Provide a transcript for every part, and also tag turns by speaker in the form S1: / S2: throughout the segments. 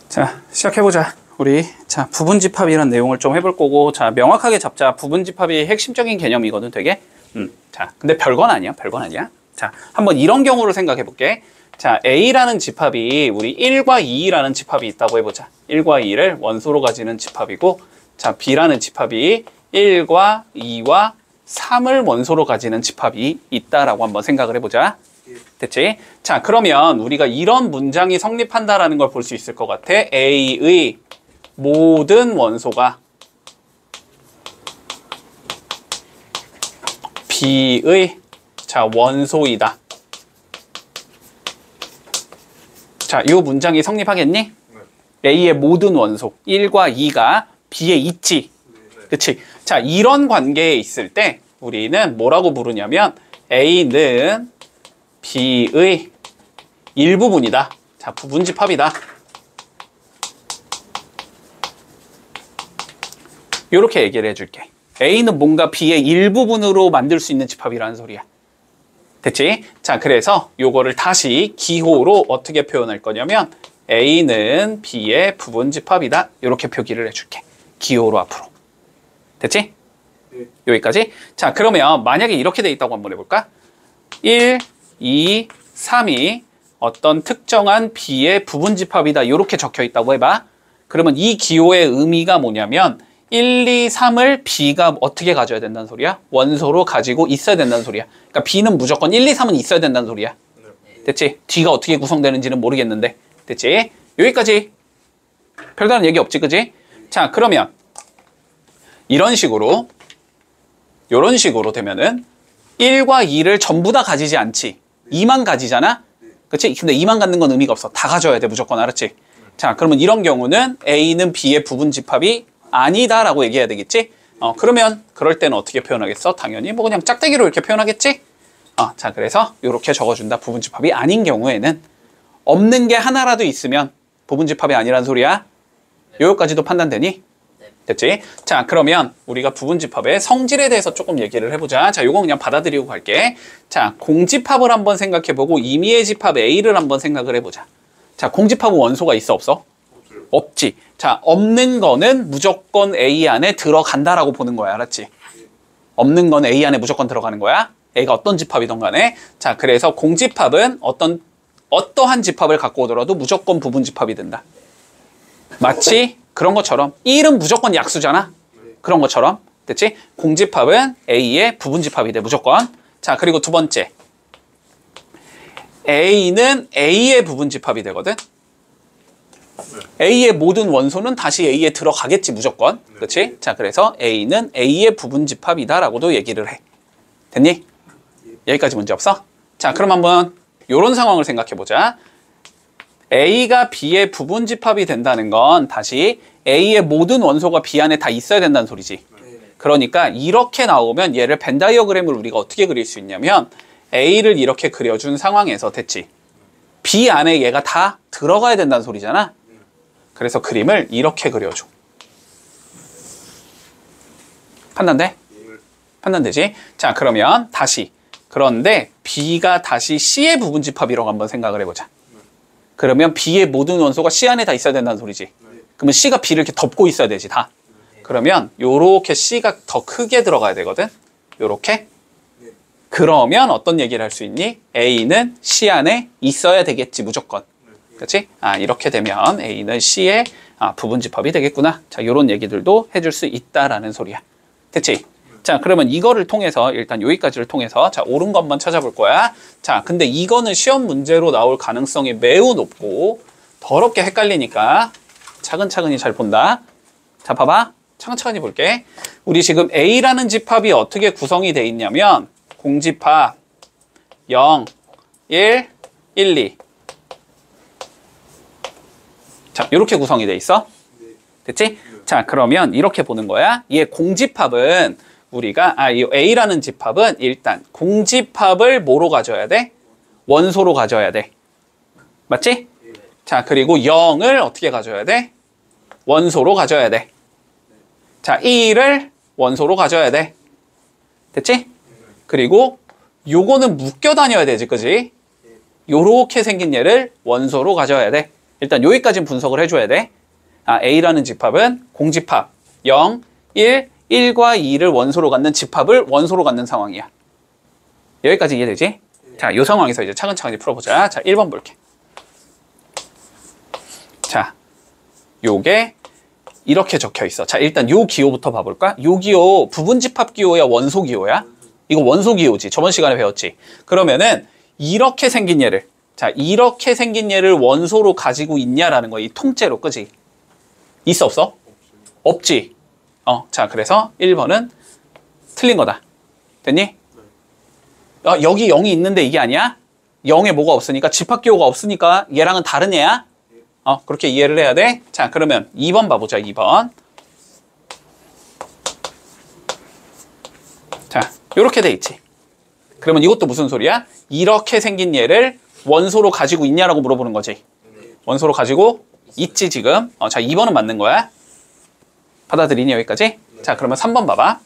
S1: 자, 시작해보자. 우리 부분집합이라는 내용을 좀 해볼 거고, 자, 명확하게 잡자. 부분집합이 핵심적인 개념이거든, 되게. 자, 근데 별건 아니야. 별건 아니야. 자, 한번 이런 경우를 생각해 볼게. 자, A라는 집합이 우리 1과 2라는 집합이 있다고 해보자. 1과 2를 원소로 가지는 집합이고, 자, B라는 집합이 1과 2와 3을 원소로 가지는 집합이 있다라고 한번 생각을 해보자. 됐지? 자, 그러면 우리가 이런 문장이 성립한다라는 걸 볼 수 있을 것 같아. A의 모든 원소가 B의 원소이다. 자, 이 문장이 성립하겠니? A의 모든 원소 1과 2가 B에 있지. 그치? 자, 이런 관계에 있을 때 우리는 뭐라고 부르냐면 A는 B의 일부분이다. 자, 부분집합이다. 이렇게 얘기를 해줄게. A는 뭔가 B의 일부분으로 만들 수 있는 집합이라는 소리야. 됐지? 자, 그래서 요거를 다시 기호로 어떻게 표현할 거냐면 A는 B의 부분집합이다. 이렇게 표기를 해줄게. 기호로 앞으로. 됐지? 네. 여기까지? 자, 그러면 만약에 이렇게 돼 있다고 한번 해볼까? 1, 2, 3이 어떤 특정한 B의 부분집합이다. 이렇게 적혀 있다고 해봐. 그러면 이 기호의 의미가 뭐냐면 1, 2, 3을 B가 어떻게 가져야 된다는 소리야? 원소로 가지고 있어야 된다는 소리야. 그러니까 B는 무조건 1, 2, 3은 있어야 된다는 소리야. 됐지? D가 어떻게 구성되는지는 모르겠는데. 됐지? 여기까지. 별다른 얘기 없지, 그지? 자, 그러면 이런 식으로 되면은 1과 2를 전부 다 가지지 않지. 2만 가지잖아? 그치? 근데 2만 갖는 건 의미가 없어. 다 가져야 돼, 무조건. 알았지? 자, 그러면 이런 경우는 A는 B의 부분집합이 아니다라고 얘기해야 되겠지? 그러면 그럴 때는 어떻게 표현하겠어? 당연히 뭐 그냥 짝대기로 이렇게 표현하겠지? 자, 그래서 이렇게 적어준다. 부분집합이 아닌 경우에는 없는 게 하나라도 있으면 부분집합이 아니란 소리야. 요거까지도 판단되니? 됐지? 자, 그러면 우리가 부분집합의 성질에 대해서 조금 얘기를 해보자. 자, 요거 그냥 받아들이고 갈게. 자, 공집합을 한번 생각해보고 임의의 집합 A를 한번 생각을 해보자. 자, 공집합은 원소가 있어, 없어? 없지. 자, 없는 거는 무조건 A 안에 들어간다라고 보는 거야. 알았지? 없는 건 A 안에 무조건 들어가는 거야. A가 어떤 집합이든 간에. 자, 그래서 공집합은 어떠한 집합을 갖고 오더라도 무조건 부분집합이 된다. 마치 그런 것처럼 1은 무조건 약수잖아. 그런 것처럼. 됐지? 공집합은 A의 부분집합이 돼. 무조건. 자, 그리고 두 번째. A는 A의 부분집합이 되거든. A의 모든 원소는 다시 A에 들어가겠지, 무조건. 그렇지? 자, 그래서 A는 A의 부분집합이다라고도 얘기를 해. 됐니? 여기까지 문제 없어? 자, 그럼 한번 이런 상황을 생각해보자. A가 B의 부분집합이 된다는 건 다시 A의 모든 원소가 B 안에 다 있어야 된다는 소리지. 그러니까 이렇게 나오면 얘를 벤 다이어그램을 우리가 어떻게 그릴 수 있냐면 A를 이렇게 그려준 상황에서 됐지. B 안에 얘가 다 들어가야 된다는 소리잖아. 그래서 그림을 이렇게 그려줘. 판단돼? 판단되지? 자, 그러면 다시. 그런데 B가 다시 C의 부분집합이라고 한번 생각을 해보자. 그러면 B의 모든 원소가 C 안에 다 있어야 된다는 소리지. 그러면 C가 B를 이렇게 덮고 있어야 되지, 다. 그러면 요렇게 C가 더 크게 들어가야 되거든. 요렇게. 그러면 어떤 얘기를 할 수 있니? A는 C 안에 있어야 되겠지, 무조건. 그렇지? 이렇게 되면 A는 C의 부분집합이 되겠구나. 자, 요런 얘기들도 해줄 수 있다라는 소리야. 됐지? 자, 그러면 이거를 통해서 일단 여기까지를 통해서 자, 옳은 것만 찾아볼 거야. 자, 근데 이거는 시험 문제로 나올 가능성이 매우 높고 더럽게 헷갈리니까 차근차근히 잘 본다. 자, 봐봐. 차근차근히 볼게. 우리 지금 A라는 집합이 어떻게 구성이 돼 있냐면 공집합 0, 1, 1, 2. 자, 이렇게 구성이 돼 있어. 됐지? 자, 그러면 이렇게 보는 거야. 얘 공집합은 우리가 이 A라는 집합은 일단 공집합을 뭐로 가져야 돼? 원소로 가져야 돼. 맞지? 자, 그리고 0을 어떻게 가져야 돼? 원소로 가져야 돼. 자, 1을 원소로 가져야 돼. 됐지? 그리고 요거는 묶여 다녀야 되지, 그지? 요렇게 생긴 얘를 원소로 가져야 돼. 일단 여기까지는 분석을 해줘야 돼. A라는 집합은 공집합 0, 1, 1과 2를 원소로 갖는 집합을 원소로 갖는 상황이야. 여기까지 이해되지? 자, 이 상황에서 이제 차근차근히 풀어보자. 자, 1번 볼게. 자, 요게 이렇게 적혀 있어. 자, 일단 요 기호부터 봐볼까? 요 기호 부분집합 기호야, 원소 기호야? 이거 원소 기호지. 저번 시간에 배웠지. 그러면은 이렇게 생긴 얘를, 자, 이렇게 생긴 얘를 원소로 가지고 있냐라는 거야. 이 통째로, 그지? 있어, 없어? 없지. 자, 그래서 1번은 틀린 거다. 됐니? 여기 0이 있는데 이게 아니야? 0에 뭐가 없으니까, 집합기호가 없으니까 얘랑은 다른 애야? 그렇게 이해를 해야 돼. 자, 그러면 2번 봐보자, 2번. 자, 요렇게 돼 있지. 그러면 이것도 무슨 소리야? 이렇게 생긴 얘를 원소로 가지고 있냐라고 물어보는 거지. 원소로 가지고 있지, 지금. 자, 2번은 맞는 거야. 받아들이니, 여기까지? 자, 그러면 3번 봐봐.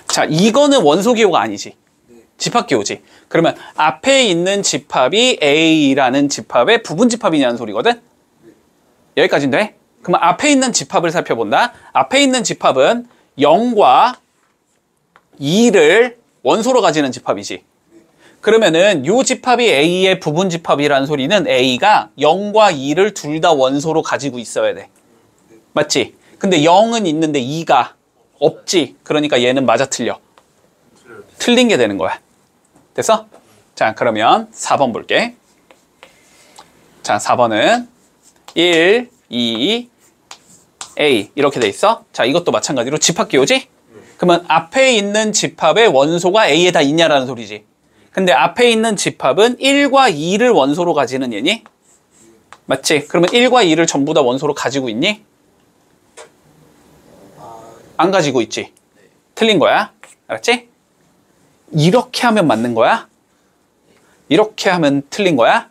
S1: 자, 이거는 원소 기호가 아니지. 집합 기호지. 그러면 앞에 있는 집합이 A라는 집합의 부분 집합이냐는 소리거든? 여기까지인데? 그러면 앞에 있는 집합을 살펴본다. 앞에 있는 집합은 0과 2를 원소로 가지는 집합이지. 그러면은 요 집합이 A의 부분 집합이라는 소리는 A가 0과 2를 둘 다 원소로 가지고 있어야 돼. 맞지? 근데 0은 있는데 2가 없지. 그러니까 얘는 맞아, 틀려. 틀린 게 되는 거야. 됐어? 자, 그러면 4번 볼게. 자, 4번은 1, 2, A 이렇게 돼 있어. 자, 이것도 마찬가지로 집합 기호지? 그러면 앞에 있는 집합의 원소가 A에 다 있냐라는 소리지. 근데 앞에 있는 집합은 1과 2를 원소로 가지는 얘니? 맞지? 그러면 1과 2를 전부 다 원소로 가지고 있니? 안 가지고 있지. 틀린 거야. 알았지? 이렇게 하면 맞는 거야. 이렇게 하면 틀린 거야.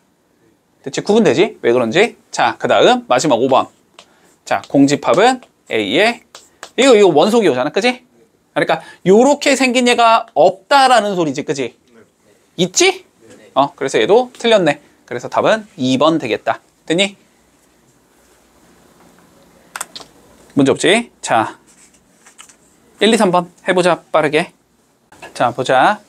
S1: 대체 구분되지? 왜 그런지? 자, 그 다음 마지막 5번. 자, 공집합은 A의 이거 원소 기호잖아, 그지? 그러니까 요렇게 생긴 얘가 없다라는 소리지, 그지? 있지? 그래서 얘도 틀렸네. 그래서 답은 2번 되겠다. 됐니? 문제 없지? 자, 1, 2, 3번 해보자, 빠르게. 자, 보자.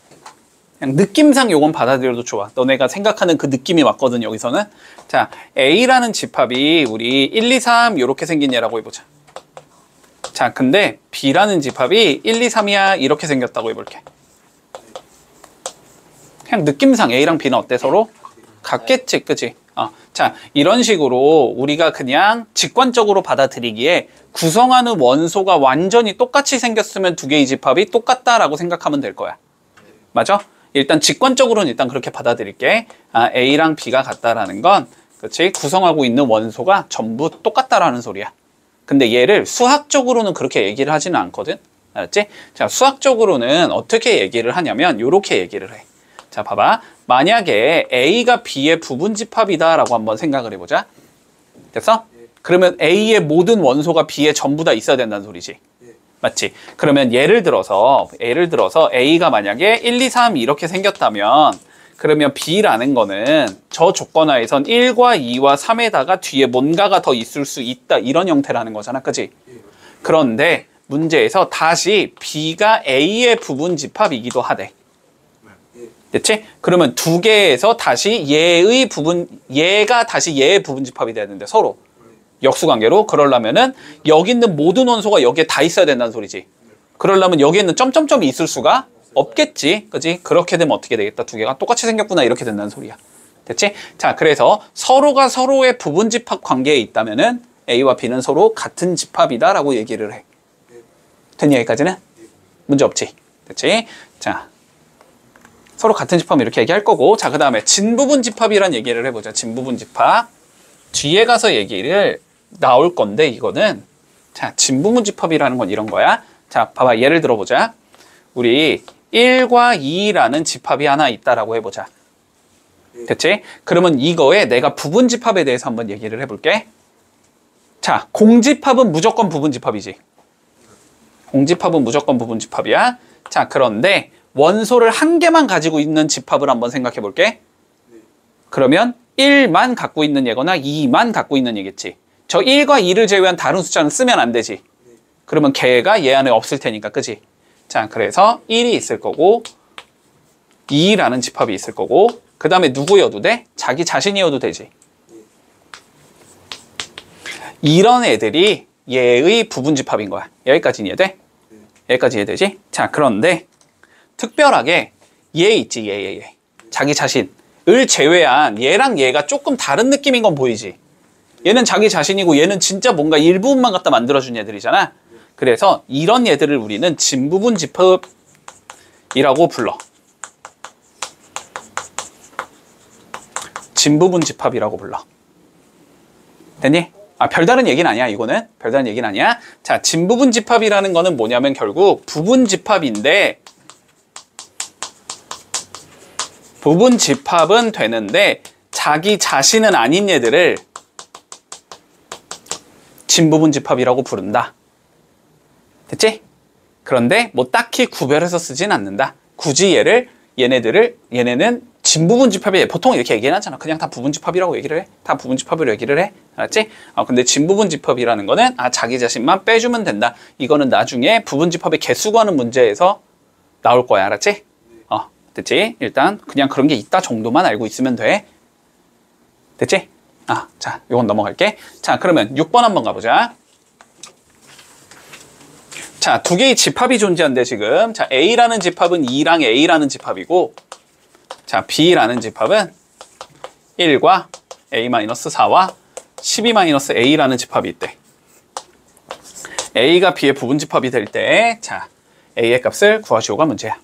S1: 그냥 느낌상 요건 받아들여도 좋아. 너네가 생각하는 그 느낌이 맞거든, 여기서는. 자, A라는 집합이 우리 1, 2, 3 요렇게 생긴 얘라고 해보자. 자, 근데 B라는 집합이 1, 2, 3이야 이렇게 생겼다고 해볼게. 그냥 느낌상 A랑 B는 어때? 서로? 같겠지, 그치? 자, 이런 식으로 우리가 그냥 직관적으로 받아들이기에 구성하는 원소가 완전히 똑같이 생겼으면 두 개의 집합이 똑같다라고 생각하면 될 거야. 맞아? 일단 직관적으로는 일단 그렇게 받아들일게. A랑 B가 같다라는 건, 그치? 구성하고 있는 원소가 전부 똑같다라는 소리야. 근데 얘를 수학적으로는 그렇게 얘기를 하지는 않거든? 알았지? 자, 수학적으로는 어떻게 얘기를 하냐면, 요렇게 얘기를 해. 자, 봐봐. 만약에 A가 B의 부분집합이다라고 한번 생각을 해보자. 됐어? 그러면 A의 모든 원소가 B에 전부 다 있어야 된다는 소리지. 맞지? 그러면 예를 들어서 A가 만약에 1, 2, 3 이렇게 생겼다면, 그러면 B라는 거는 저 조건하에선 1과 2와 3에다가 뒤에 뭔가가 더 있을 수 있다, 이런 형태라는 거잖아, 그치? 그런데 문제에서 다시 B가 A의 부분집합이기도 하대. 됐지? 그러면 두 개에서 다시 얘가 다시 얘의 부분집합이 돼야 되는데, 서로 역수관계로. 그러려면은 여기 있는 모든 원소가 여기에 다 있어야 된다는 소리지. 그러려면 여기 있는 점점점이 있을 수가 없겠지, 그지? 그렇게 되면 어떻게 되겠다? 두 개가 똑같이 생겼구나, 이렇게 된다는 소리야. 됐지? 자, 그래서 서로가 서로의 부분집합 관계에 있다면은 A와 B는 서로 같은 집합이다라고 얘기를 해. 됐니, 여기까지는? 문제 없지? 됐지? 자, 서로 같은 집합 이렇게 얘기할 거고. 자, 그 다음에 진부분 집합이란 얘기를 해보자. 진부분 집합. 뒤에 가서 얘기를 나올 건데, 이거는. 자, 진부분 집합이라는 건 이런 거야. 자, 봐봐. 예를 들어보자. 우리 1과 2라는 집합이 하나 있다라고 해보자. 됐지? 그러면 이거에 내가 부분 집합에 대해서 한번 얘기를 해볼게. 자, 공집합은 무조건 부분 집합이지. 공집합은 무조건 부분 집합이야. 자, 그런데 원소를 한 개만 가지고 있는 집합을 한번 생각해 볼게. 그러면 1만 갖고 있는 얘거나 2만 갖고 있는 얘겠지. 저 1과 2를 제외한 다른 숫자는 쓰면 안 되지. 그러면 걔가 얘 안에 없을 테니까, 그지? 자, 그래서 1이 있을 거고 2라는 집합이 있을 거고 그 다음에 누구여도 돼? 자기 자신이어도 되지. 이런 애들이 얘의 부분집합인 거야. 여기까지 이해돼? 여기까지 이해되지? 자, 그런데 특별하게 얘 있지, 얘. 자기 자신을 제외한 얘랑 얘가 조금 다른 느낌인 건 보이지? 얘는 자기 자신이고 얘는 진짜 뭔가 일부분만 갖다 만들어준 애들이잖아. 그래서 이런 얘들을 우리는 진부분집합이라고 불러. 진부분집합이라고 불러. 됐니? 별다른 얘기는 아니야, 이거는. 별다른 얘기는 아니야. 자, 진부분집합이라는 거는 뭐냐면 결국 부분집합인데 부분집합은 되는데 자기 자신은 아닌 얘들을 진부분집합이라고 부른다. 됐지? 그런데 뭐 딱히 구별해서 쓰진 않는다. 굳이 얘네는 진부분집합이 보통 이렇게 얘기는 하잖아. 그냥 다 부분집합이라고 얘기를 해. 다 부분집합으로 얘기를 해. 알았지? 근데 진부분집합이라는 거는 자기 자신만 빼주면 된다. 이거는 나중에 부분집합의 개수 구하는 문제에서 나올 거야. 알았지? 됐지? 일단 그냥 그런 게 있다 정도만 알고 있으면 돼. 됐지? 자, 요건 넘어갈게. 자, 그러면 6번 한번 가보자. 자, 두 개의 집합이 존재한대, 지금. 자, A라는 집합은 2랑 A라는 집합이고, 자, B라는 집합은 1과 A-4와 12-A라는 집합이 있대. A가 B의 부분집합이 될 때, 자, A의 값을 구하시오가 문제야.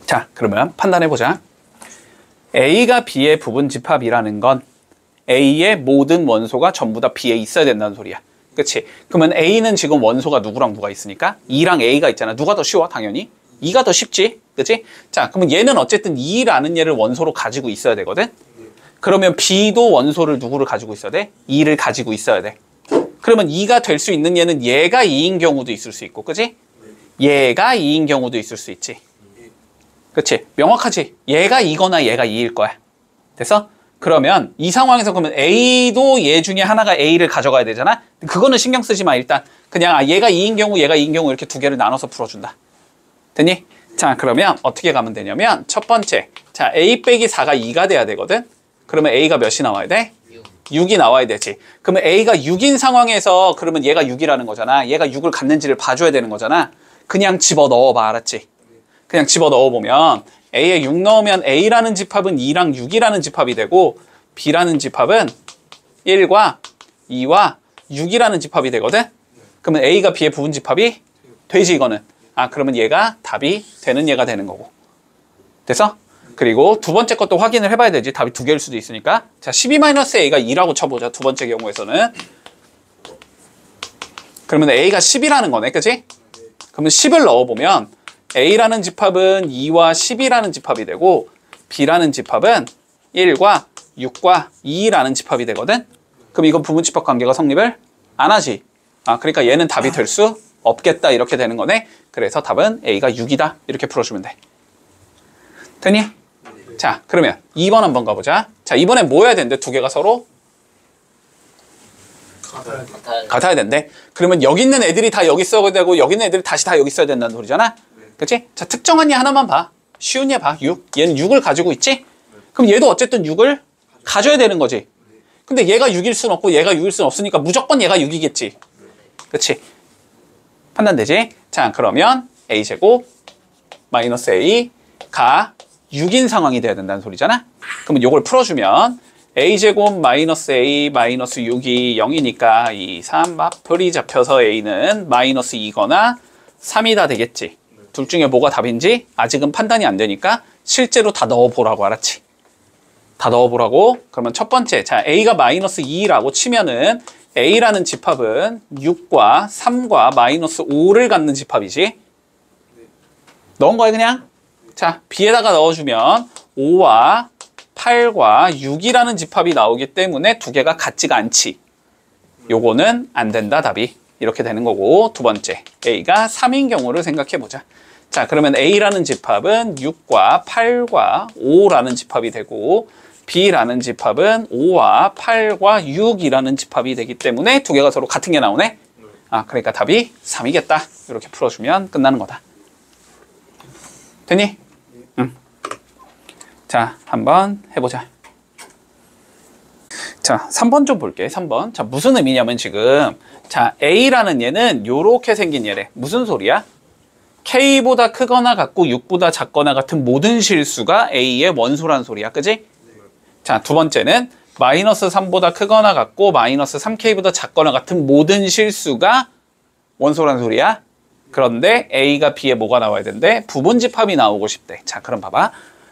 S1: 자, 그러면 판단해보자. A가 B의 부분집합이라는 건 A의 모든 원소가 전부 다 B에 있어야 된다는 소리야. 그치? 그러면 A는 지금 원소가 누구랑 누가 있으니까 2랑 A가 있잖아. 누가 더 쉬워? 당연히 2가 더 쉽지. 그치? 자, 그러면 얘는 어쨌든 2라는 얘를 원소로 가지고 있어야 되거든. 그러면 B도 원소를 누구를 가지고 있어야 돼? 2를 가지고 있어야 돼. 그러면 2가 될 수 있는 얘는 얘가 2인 경우도 있을 수 있고, 그치? 얘가 2인 경우도 있을 수 있지. 그치? 명확하지? 얘가 2거나 얘가 2일 거야. 됐어? 그러면 이 상황에서 그러면 A도 얘 중에 하나가 A를 가져가야 되잖아? 그거는 신경 쓰지 마, 일단. 그냥 얘가 2인 경우, 얘가 2인 경우 이렇게 두 개를 나눠서 풀어준다. 됐니? 자, 그러면 어떻게 가면 되냐면 첫 번째, 자, A 빼기 4가 2가 돼야 되거든? 그러면 A가 몇이 나와야 돼? 6이 나와야 되지. 그러면 A가 6인 상황에서 그러면 얘가 6이라는 거잖아. 얘가 6을 갖는지를 봐줘야 되는 거잖아. 그냥 집어넣어봐, 알았지? 그냥 집어넣어보면 A에 6 넣으면 A라는 집합은 2랑 6이라는 집합이 되고 B라는 집합은 1과 2와 6이라는 집합이 되거든? 그러면 A가 B의 부분집합이 되지, 이거는. 그러면 얘가 답이 되는 얘가 되는 거고. 됐어? 그리고 두 번째 것도 확인을 해봐야 되지. 답이 두 개일 수도 있으니까. 자, 12-A가 2라고 쳐보자. 두 번째 경우에서는. 그러면 A가 10이라는 거네, 그치? 그러면 10을 넣어보면 A라는 집합은 2와 10이라는 집합이 되고 B라는 집합은 1과 6과 2라는 집합이 되거든? 그럼 이건 부분집합 관계가 성립을 안 하지. 그러니까 얘는 답이 될 수 없겠다, 이렇게 되는 거네. 그래서 답은 A가 6이다. 이렇게 풀어주면 돼. 됐니? 자, 그러면 2번 한번 가보자. 자, 이번엔 뭐 해야 되는데? 두 개가 서로? 같아야 된대. 그러면 여기 있는 애들이 다 여기 있어야 되고 여기 있는 애들이 다시 다 여기 있어야 된다는 소리잖아? 그치? 자, 특정한 얘 하나만 봐. 쉬운 얘 봐. 6. 얘는 6을 가지고 있지? 그럼 얘도 어쨌든 6을 가져야 되는 거지. 근데 얘가 6일 순 없고 얘가 6일 순 없으니까 무조건 얘가 6이겠지. 그치? 판단되지? 자, 그러면 A제곱 마이너스 A가 6인 상황이 돼야 된다는 소리잖아? 그러면 요걸 풀어주면 A제곱 마이너스 A 마이너스 6이 0이니까 2, 3 마플이 잡혀서 A는 마이너스 2거나 3이 다 되겠지. 둘 중에 뭐가 답인지 아직은 판단이 안 되니까 실제로 다 넣어보라고, 알았지? 다 넣어보라고. 그러면 첫 번째, 자, A가 마이너스 2라고 치면은 A라는 집합은 6과 3과 마이너스 5를 갖는 집합이지. 넣은 거야, 그냥? 자, B에다가 넣어주면 5와 8과 6이라는 집합이 나오기 때문에 두 개가 같지가 않지. 요거는 안 된다, 답이. 이렇게 되는 거고. 두 번째, A가 3인 경우를 생각해보자. 자, 그러면 A라는 집합은 6과 8과 5라는 집합이 되고 B라는 집합은 5와 8과 6이라는 집합이 되기 때문에 두 개가 서로 같은 게 나오네. 아, 그러니까 답이 3이겠다. 이렇게 풀어주면 끝나는 거다. 됐니? 응. 자, 한번 해보자. 자, 3번 좀 볼게. 3번. 자, 무슨 의미냐면 지금 자, A라는 얘는 요렇게 생긴 얘래. 무슨 소리야? K보다 크거나 같고 6보다 작거나 같은 모든 실수가 A의 원소란 소리야. 그지? 자, 두 번째는 마이너스 3보다 크거나 같고 마이너스 3K보다 작거나 같은 모든 실수가 원소란 소리야. 그런데 A가 B에 뭐가 나와야 된대? 부분집합이 나오고 싶대. 자, 그럼 봐봐.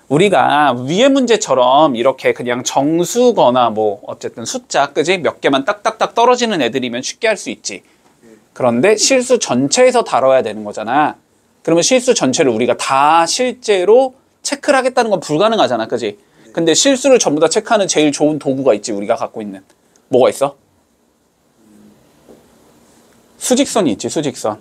S1: 우리가 위의 문제처럼 이렇게 그냥 정수거나 뭐 어쨌든 숫자, 그지? 몇 개만 딱딱딱 떨어지는 애들이면 쉽게 할 수 있지. 그런데 실수 전체에서 다뤄야 되는 거잖아. 그러면 실수 전체를 우리가 다 실제로 체크를 하겠다는 건 불가능하잖아. 그지? 근데 실수를 전부 다 체크하는 제일 좋은 도구가 있지. 우리가 갖고 있는. 뭐가 있어? 수직선이 있지. 수직선.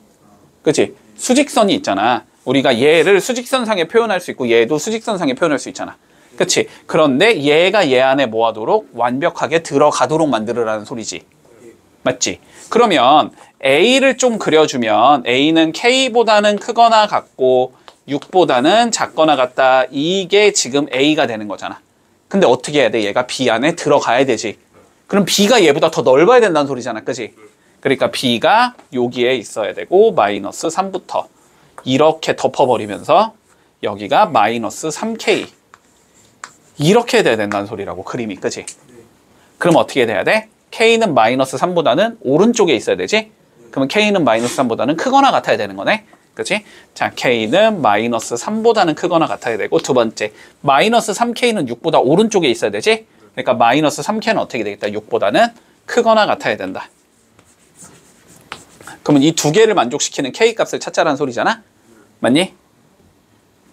S1: 그치? 수직선이 있잖아. 우리가 얘를 수직선상에 표현할 수 있고 얘도 수직선상에 표현할 수 있잖아. 그치? 그런데 얘가 얘 안에 뭐하도록 완벽하게 들어가도록 만들으라는 소리지. 맞지? 그러면 A를 좀 그려주면 A는 K보다는 크거나 같고 6보다는 작거나 같다. 이게 지금 A가 되는 거잖아. 근데 어떻게 해야 돼? 얘가 B 안에 들어가야 되지. 그럼 B가 얘보다 더 넓어야 된다는 소리잖아. 그치? 그러니까 B가 여기에 있어야 되고 마이너스 3부터 이렇게 덮어버리면서 여기가 마이너스 3K 이렇게 돼야 된다는 소리라고. 그림이. 그치? 그럼 어떻게 돼야 돼? K는 마이너스 3보다는 오른쪽에 있어야 되지? 그러면 K는 마이너스 3보다는 크거나 같아야 되는 거네. 그치? 자, K는 마이너스 3보다는 크거나 같아야 되고, 두 번째, 마이너스 3K는 6보다 오른쪽에 있어야 되지? 그러니까 마이너스 3K는 어떻게 되겠다? 6보다는 크거나 같아야 된다. 그러면 이 두 개를 만족시키는 K 값을 찾자라는 소리잖아? 맞니?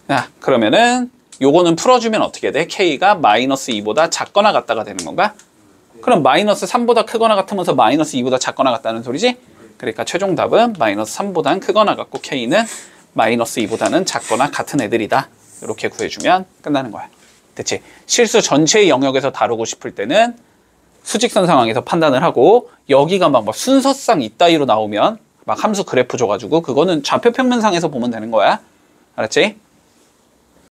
S1: 자, 그러면은 요거는 풀어주면 어떻게 돼? K가 마이너스 2보다 작거나 같다가 되는 건가? 그럼 마이너스 3보다 크거나 같으면서 마이너스 2보다 작거나 같다는 소리지? 그러니까 최종 답은 마이너스 3보다는 크거나 같고 K는 마이너스 2보다는 작거나 같은 애들이다. 이렇게 구해주면 끝나는 거야. 됐지? 실수 전체의 영역에서 다루고 싶을 때는 수직선 상황에서 판단을 하고, 여기가 막 순서상 이따위로 나오면 막 함수 그래프 줘가지고 그거는 좌표평면상에서 보면 되는 거야. 알았지?